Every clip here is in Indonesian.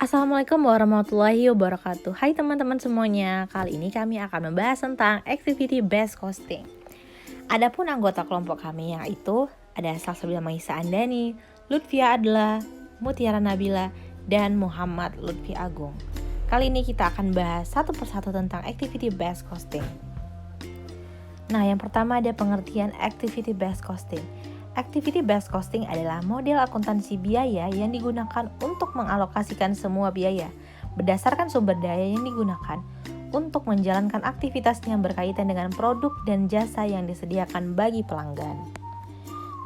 Assalamualaikum warahmatullahi wabarakatuh. Hai teman-teman semuanya. Kali ini kami akan membahas tentang activity based costing. Adapun anggota kelompok kami yaitu ada Salsabila Maisa Andani, Lutfia Adla, Mutiara Nabila, dan Muhammad Lutfi Agung. Kali ini kita akan bahas satu persatu tentang activity based costing. Nah, yang pertama ada pengertian activity based costing. Activity based costing adalah model akuntansi biaya yang digunakan untuk mengalokasikan semua biaya berdasarkan sumber daya yang digunakan untuk menjalankan aktivitas yang berkaitan dengan produk dan jasa yang disediakan bagi pelanggan.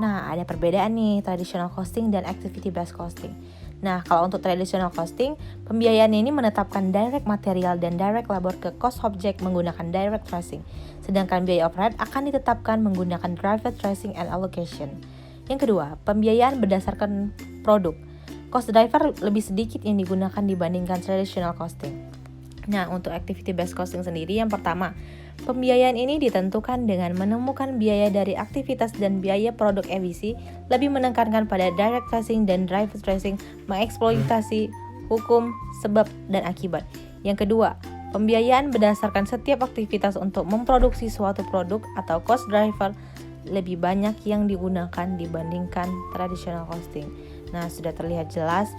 Nah, ada perbedaan nih traditional costing dan activity based costing. Nah, kalau untuk traditional costing, pembiayaan ini menetapkan direct material dan direct labor ke cost object menggunakan direct tracing. Sedangkan biaya overhead akan ditetapkan menggunakan direct tracing and allocation. Yang kedua, pembiayaan berdasarkan produk. Cost driver lebih sedikit yang digunakan dibandingkan traditional costing. Nah, untuk activity based costing sendiri, yang pertama, pembiayaan ini ditentukan dengan menemukan biaya dari aktivitas dan biaya produk emisi, lebih menekankan pada direct tracing dan driver tracing, mengeksploitasi hukum, sebab, dan akibat. Yang kedua, pembiayaan berdasarkan setiap aktivitas untuk memproduksi suatu produk atau cost driver lebih banyak yang digunakan dibandingkan traditional costing. Nah, sudah terlihat jelas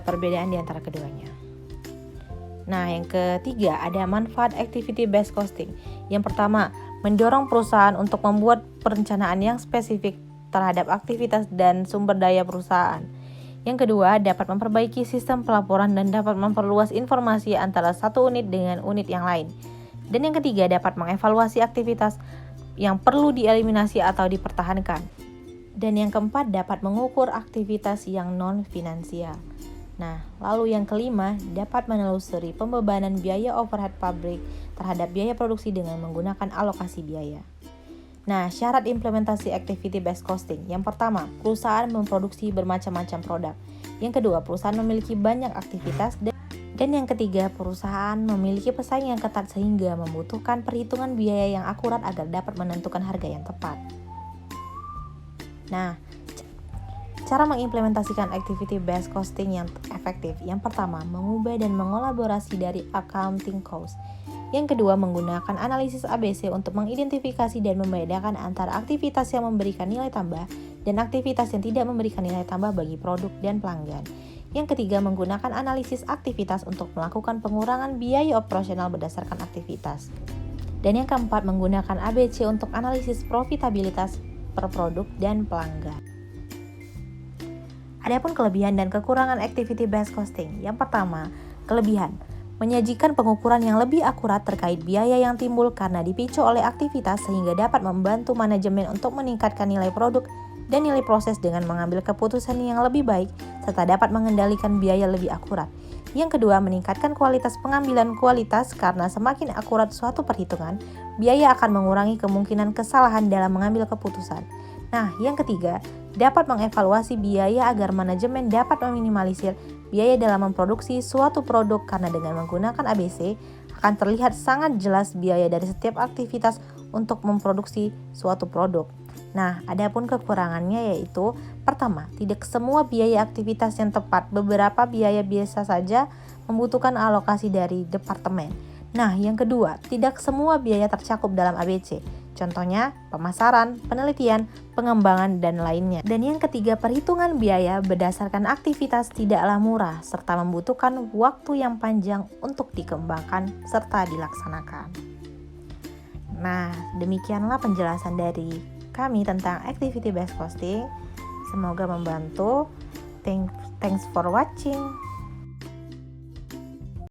perbedaan di antara keduanya. Nah, yang ketiga ada manfaat activity based costing. Yang pertama, mendorong perusahaan untuk membuat perencanaan yang spesifik terhadap aktivitas dan sumber daya perusahaan. Yang kedua, dapat memperbaiki sistem pelaporan dan dapat memperluas informasi antara satu unit dengan unit yang lain. Dan yang ketiga, dapat mengevaluasi aktivitas yang perlu dieliminasi atau dipertahankan. Dan yang keempat, dapat mengukur aktivitas yang non-finansial. Nah, lalu yang kelima, dapat menelusuri pembebanan biaya overhead pabrik terhadap biaya produksi dengan menggunakan alokasi biaya. Nah, syarat implementasi activity based costing. Yang pertama, perusahaan memproduksi bermacam-macam produk. Yang kedua, perusahaan memiliki banyak aktivitas. Dan yang ketiga, perusahaan memiliki pesaing yang ketat sehingga membutuhkan perhitungan biaya yang akurat agar dapat menentukan harga yang tepat. Nah, cara mengimplementasikan activity based costing yang efektif. Yang pertama, mengubah dan mengolaborasi dari accounting cost. Yang kedua, menggunakan analisis ABC untuk mengidentifikasi dan membedakan antara aktivitas yang memberikan nilai tambah dan aktivitas yang tidak memberikan nilai tambah bagi produk dan pelanggan. Yang ketiga, menggunakan analisis aktivitas untuk melakukan pengurangan biaya operasional berdasarkan aktivitas. Dan yang keempat, menggunakan ABC untuk analisis profitabilitas per produk dan pelanggan. Adapun kelebihan dan kekurangan activity based costing. Yang pertama, kelebihan. Menyajikan pengukuran yang lebih akurat terkait biaya yang timbul karena dipicu oleh aktivitas sehingga dapat membantu manajemen untuk meningkatkan nilai produk dan nilai proses dengan mengambil keputusan yang lebih baik serta dapat mengendalikan biaya lebih akurat. Yang kedua, meningkatkan kualitas pengambilan kualitas karena semakin akurat suatu perhitungan, biaya akan mengurangi kemungkinan kesalahan dalam mengambil keputusan. Nah, yang ketiga, dapat mengevaluasi biaya agar manajemen dapat meminimalisir biaya dalam memproduksi suatu produk karena dengan menggunakan ABC akan terlihat sangat jelas biaya dari setiap aktivitas untuk memproduksi suatu produk. Nah, adapun kekurangannya yaitu pertama, tidak semua biaya aktivitas yang tepat, beberapa biaya biasa saja membutuhkan alokasi dari departemen. Nah, yang kedua, tidak semua biaya tercakup dalam ABC. Contohnya, pemasaran, penelitian, pengembangan, dan lainnya. Dan yang ketiga, perhitungan biaya berdasarkan aktivitas tidaklah murah, serta membutuhkan waktu yang panjang untuk dikembangkan serta dilaksanakan. Nah, demikianlah penjelasan dari kami tentang activity based costing. Semoga membantu. Thanks for watching.